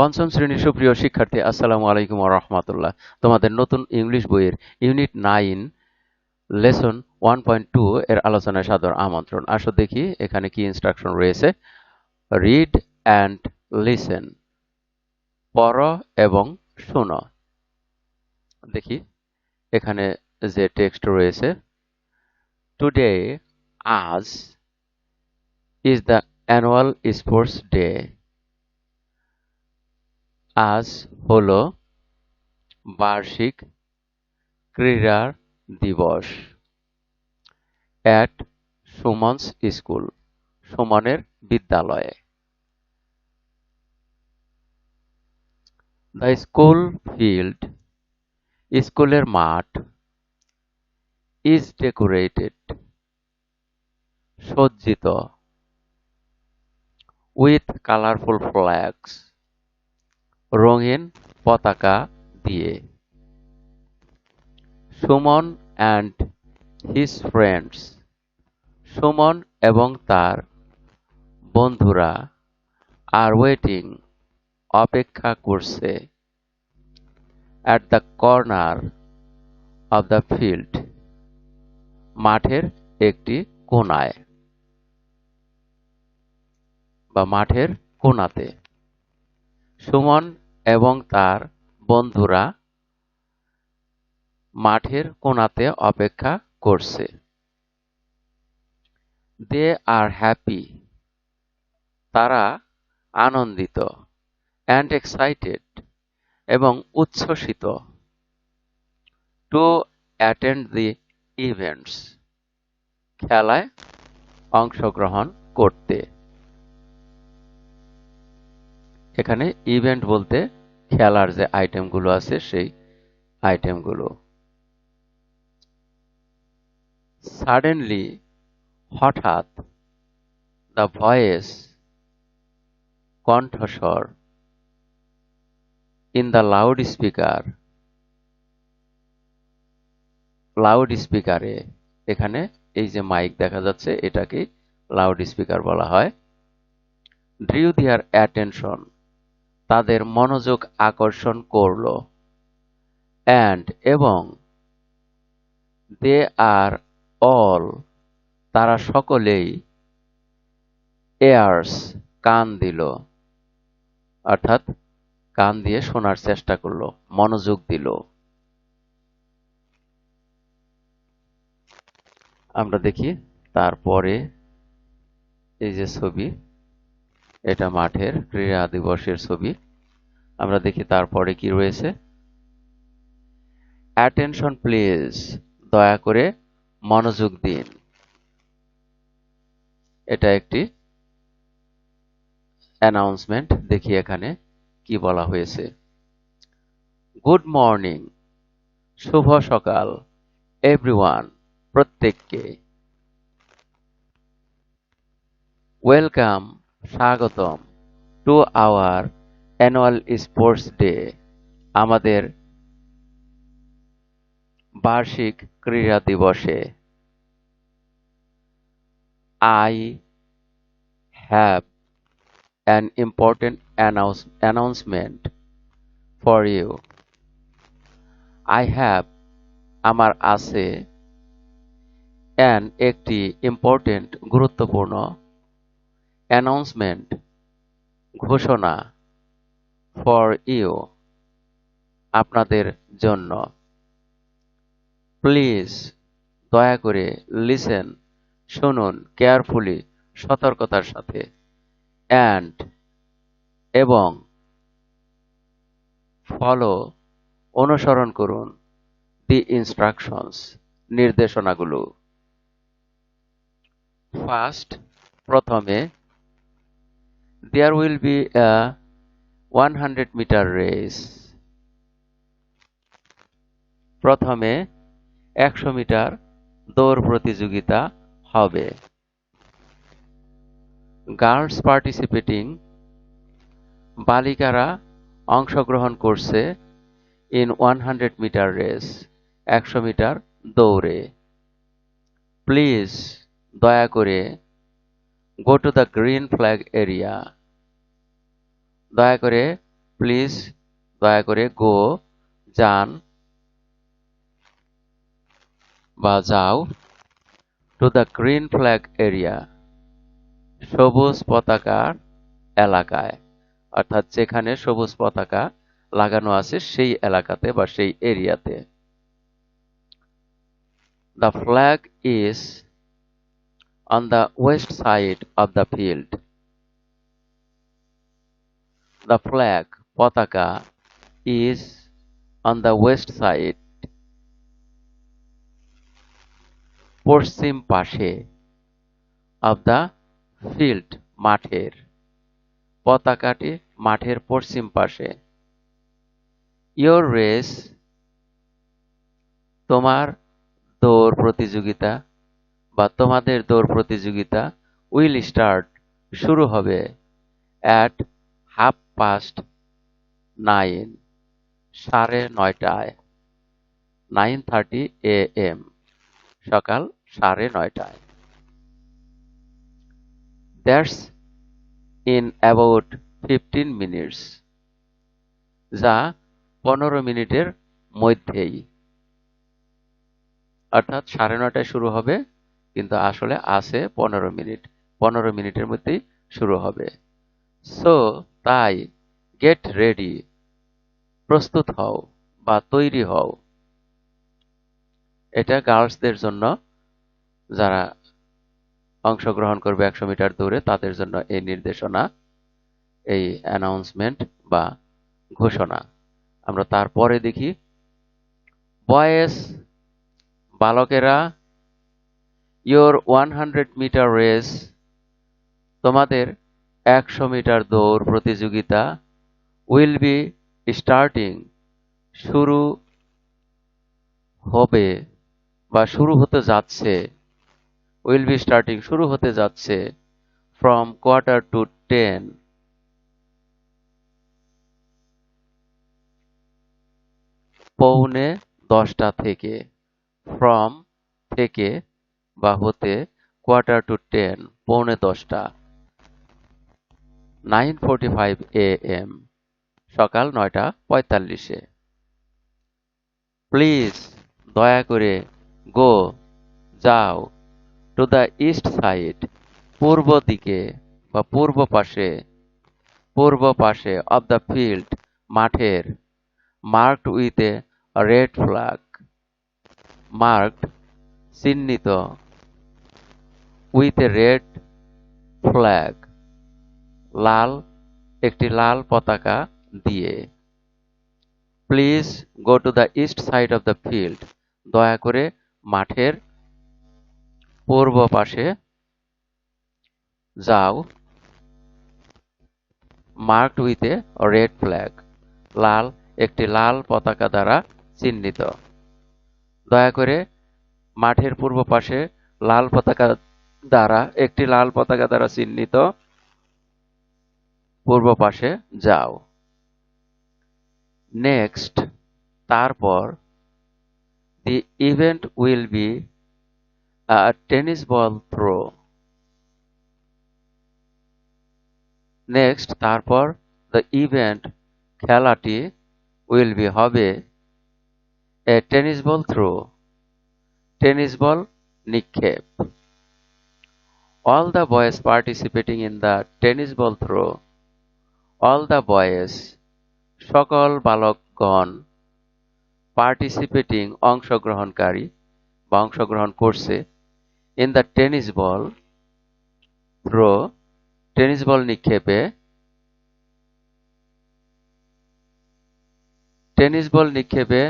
পঞ্চম শ্রেণীর সুপ্রিয় শিক্ষার্থী, আসসালামু আলাইকুম ওয়া রাহমাতুল্লাহ। তোমাদের নতুন ইংলিশ বইয়ের ইউনিট 9 লেসন 1.2 এর আলোচনায় সাদর আমন্ত্রণ। আসো দেখি এখানে কি ইনস্ট্রাকশন রয়েছে। রিড অ্যান্ড লিসেন, পড়ো এবং শোনো। দেখি এখানে যে টেক্সট রয়েছে, টুডে, আজ, is the annual sports day. আজ হলো বার্ষিক ক্রীড়া দিবস। অ্যাট সুমনস স্কুল, সুমনের বিদ্যালয়ে। দ্য স্কুল ফিল্ড, স্কুলের মাঠ। ইজ ডেকোরেটেড, সজ্জিত। উইথ কালারফুল ফ্ল্যাগস, রঙিন পতাকা দিয়ে। Suman and his friends, Suman এবং তার বন্ধুরা আর ওয়েটিং, অপেক্ষা করছে। At the corner of the field, মাঠের একটি কোণায় বা মাঠের কোণাতে। সুমন এবং তার বন্ধুরা মাঠের কোণাতে অপেক্ষা করছে। দে আর হ্যাপি, তারা আনন্দিত। অ্যান্ড এক্সাইটেড, এবং উচ্ছ্বসিত। টু অ্যাটেন্ড দি ইভেন্টস, খেলায় অংশগ্রহণ করতে। এখানে ইভেন্ট বলতে খেলার যে আইটেমগুলো আছে সেই আইটেমগুলো। সাডেনলি, হঠাৎ। দ্য ভয়েস, কণ্ঠস্বর। In the loud speaker, loud স্পিকারে। এখানে এই যে মাইক দেখা যাচ্ছে এটাকে লাউড স্পিকার বলা হয়। ড্রিউ দেয়ার অ্যাটেনশন, তাদের মনোযোগ আকর্ষণ করলো। অ্যান্ড, এবং। দে আর অল, তারা সকলেই। এয়ার্স, কান দিল, অর্থাৎ কান দিয়ে শোনার চেষ্টা করলো, মনোযোগ দিল। আমরা দেখি তারপরে এই যে ছবি, এটা মাঠের ক্রীড়া দিবসের ছবি। আমরা দেখি তারপরে কি রয়েছে। অ্যাটেনশন প্লিজ, দয়া করে মনোযোগ দিন। এটা একটি অ্যানাউন্সমেন্ট। দেখি এখানে কি বলা হয়েছে। গুড মর্নিং, শুভ সকাল। এভরিওয়ান, প্রত্যেককে। ওয়েলকাম, স্বাগতম। To our annual sports day, আমাদের বার্ষিক ক্রীড়া দিবসে। I have an important announcement for you. I have, আমার আছে। অ্যান, একটি। ইম্পর্টেন্ট, গুরুত্বপূর্ণ। অ্যানাউন্সমেন্ট, ঘোষণা। ফর ইউ, আপনাদের জন্য। প্লিজ, দয়া করে। লিসেন, শুনুন। কেয়ারফুলি, সতর্কতার সাথে। অ্যান্ড, এবং। ফলো, অনুসরণ করুন। দি ইনস্ট্রাকশনস, নির্দেশনাগুলো। ফার্স্ট, প্রথমে। There will be a 100 metre race, প্রথমে 100 মিটার দৌড় প্রতিযোগিতা হবে। গার্লস পার্টিসিপেটিং, বালিকারা অংশগ্রহণ করছে। ইন 100 মিটার রেস, 100 মিটার দৌড়ে। প্লিজ, দয়া করে। Go to the green flag area, দয়া করে প্লিজ দয়া করে গো যান বা যাও to the green flag area সবুজ পতাকার এলাকায়, অর্থাৎ যেখানে সবুজ পতাকা লাগানো আছে সেই এলাকাতে বা সেই এরিয়াতে। The flag is on the west side of the field. The flag পতাকা is on the west side পশ্চিম পাশে অফ দ্য ফিল্ড মাঠের, পতাকাটি মাঠের পশ্চিম পাশে। ইয়োর রেস তোমার দৌড় প্রতিযোগিতা বা তোমাদের দৌড় প্রতিযোগিতা উইল স্টার্ট শুরু হবে অ্যাট 9:30 সাড়ে নয়টায় 9:30 AM সকাল 9:30। দ্যাটস ইন অ্যাবাউট 15 মিনিটস যা 15 মিনিটের মধ্যেই, অর্থাৎ 9:30টায় শুরু হবে কিন্তু আসলে আছে 15 মিনিট, 15 মিনিটের মধ্যেই শুরু হবে। সো তাই গেট রেডি প্রস্তুত হও বা তৈরি হও। এটা গার্লসদের জন্য, যারা অংশগ্রহণ করবে 100 মিটার দৌড়ে তাদের জন্য এই নির্দেশনা, এই অ্যানাউন্সমেন্ট বা ঘোষণা। আমরা তারপরে দেখি বয়েজ বালকেরা ইয়োর 100 মিটার রেস তোমাদের 100 মিটার দৌড় প্রতিযোগিতা উইল বি স্টার্টিং শুরু হবে বা শুরু হতে যাচ্ছে, উইল বি স্টার্টিং শুরু হতে যাচ্ছে ফ্রম 9:45 পৌনে 10টা থেকে, ফ্রম থেকে বা হতে 9:45 পৌনে 10টা 9:45 AM সকাল 9:45-এ। প্লিজ দয়া করে গো যাও টু দ্য ইস্ট সাইড পূর্ব দিকে বা পূর্ব পাশে অব দ্য ফিল্ড মাঠের marked with a red flag marked চিহ্নিত উইথ এ রেড ফ্ল্যাগ একটি লাল পতাকা দিয়ে। Please go to the east side of the field দয়া করে মাঠের পূর্ব পাশে যাও marked with a red flag একটি লাল পতাকা দ্বারা চিহ্নিত। দয়া করে মাঠের পূর্ব পাশে একটি লাল পতাকা দ্বারা চিহ্নিত পূর্ব পাশে যাও। নেক্সট তারপর the event will be a tennis ball throw. Next তারপর দ্য ইভেন্ট খেলাটি উইল বি হবে a tennis ball throw tennis ball নিক্ষেপ। All the boys participating in the tennis ball throw, all the boys সকল বালকগণ participating অংশগ্রহণকারী বা অংশগ্রহণ করছে in the tennis ball throw tennis ball নিক্ষেপে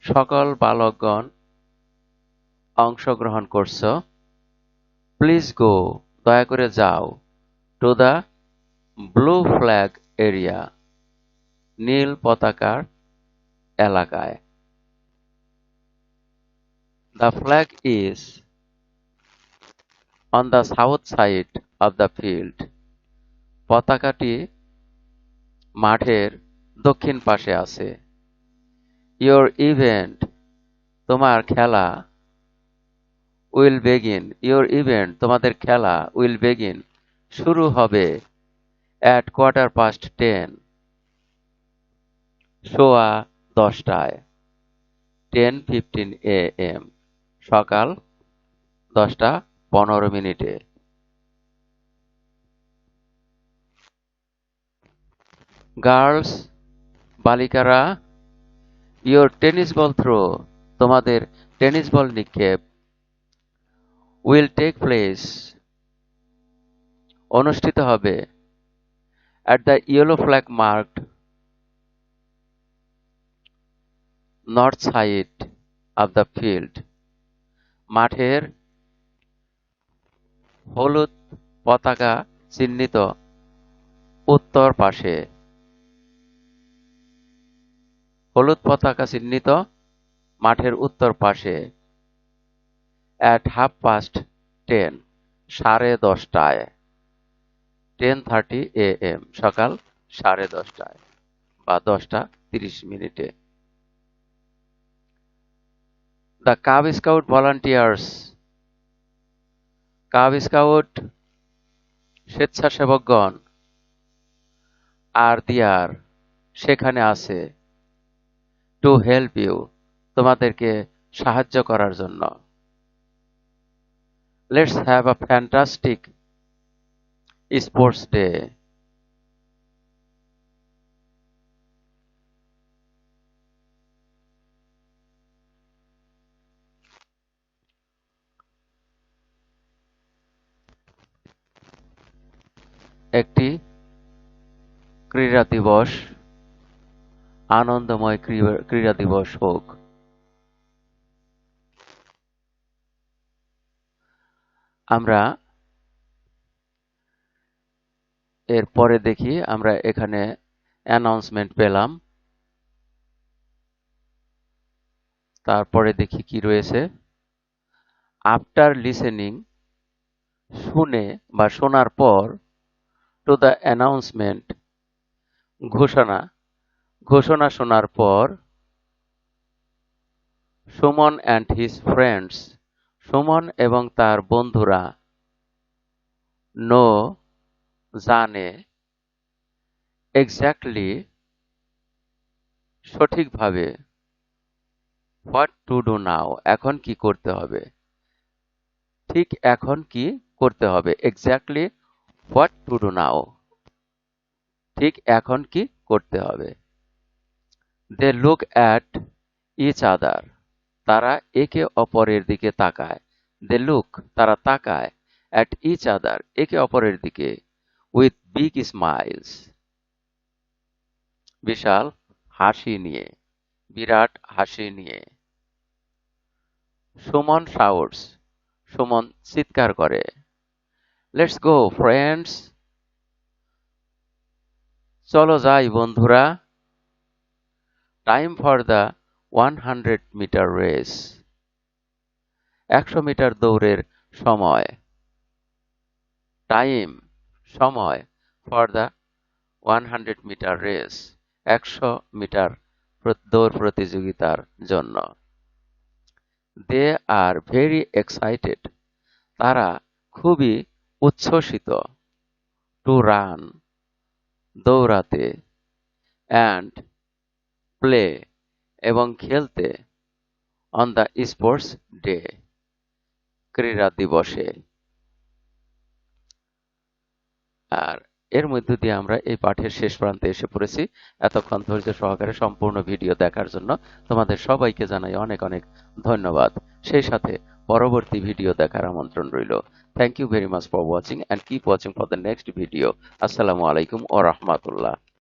সকল বালকগণ অংশগ্রহণ করছো। প্লিজ গো দয়া করে যাও to the blue flag area নীল পতাকার এলাকায়। The flag is on the south side of the field পতাকাটি মাঠের দক্ষিণ পাশে আছে। ইয়োর ইভেন্ট তোমার খেলা তোমাদের খেলা উইল বেগিন শুরু হবে at 10:15 সোয়া 10টায় 10:15 AM সকাল 10:15 গার্লস বালিকারা ইয়োর টেনিস বল থ্রো তোমাদের টেনিস বল নিক্ষেপ উইল টেক প্লেস অনুষ্ঠিত হবে at the yellow flag marked north side of the field মাঠের হলুদ পতাকা চিহ্নিত উত্তর পাশে হলুদ পতাকা চিহ্নিত মাঠের উত্তর পাশে at 10:30 10:30 10:30 AM সকাল 10:30 বা 10:30 The Cub Scout volunteers cub scout স্বেচ্ছাসেবকগণ আর দিয়ার সেখানে আছে টু হেল্প ইউ তোমাদেরকে সাহায্য করার জন্য let's have a fantastic sports day একটি ক্রীড়া দিবস আনন্দময় ক্রীড়া দিবস হোক আমরা এরপরে দেখি আমরা এখানে অ্যানাউন্সমেন্ট পেলাম তারপরে দেখি কি রয়েছে আফটার লিসেনিং শুনে বা শোনার পর টু দ্য অ্যানাউন্সমেন্ট ঘোষণা শোনার পর Suman and his friends Suman এবং তার বন্ধুরা নো জানে এক্স্যাক্টলি সঠিকভাবে হোয়াট টু ডু নাও এখন কি করতে হবে ঠিক এখন কি করতে হবে exactly what to do now ঠিক এখন কি করতে হবে they look at each other তারা একে অপরের দিকে তাকায় দে লুক তারা তাকায় অ্যাট ইচ আদার একে অপরের দিকে উইথ বিগ স্মাইলস বিশাল হাসি নিয়ে বিরাট হাসি নিয়ে সুমন শাউটস সুমন চিৎকার করে লেটস গো ফ্রেন্ডস চলো যাই বন্ধুরা time for the 100 metre race 100 metre দৌড়ের সময় টাইম সময় for the 100 metre race 100 metre দৌড় প্রতিযোগিতার জন্য দে আর ভেরি এক্সাইটেড তারা খুবই উচ্ছ্বসিত টু রান দৌড়াতে অ্যান্ড প্লে এবং খেলতে অন দ্য স্পোর্টস ডে ক্রীড়া দিবসে আর এর মধ্য দিয়ে আমরা এই পাঠের শেষ প্রান্তে এসে পড়েছি এতক্ষণ ধৈর্য সহকারে সম্পূর্ণ ভিডিও দেখার জন্য তোমাদের সবাইকে জানাই অনেক অনেক ধন্যবাদ সেই সাথে পরবর্তী ভিডিও দেখার আমন্ত্রণ রইল thank you very much for watching and keep watching for the next video আসসালামু আলাইকুম ওয়া রাহমাতুল্লাহ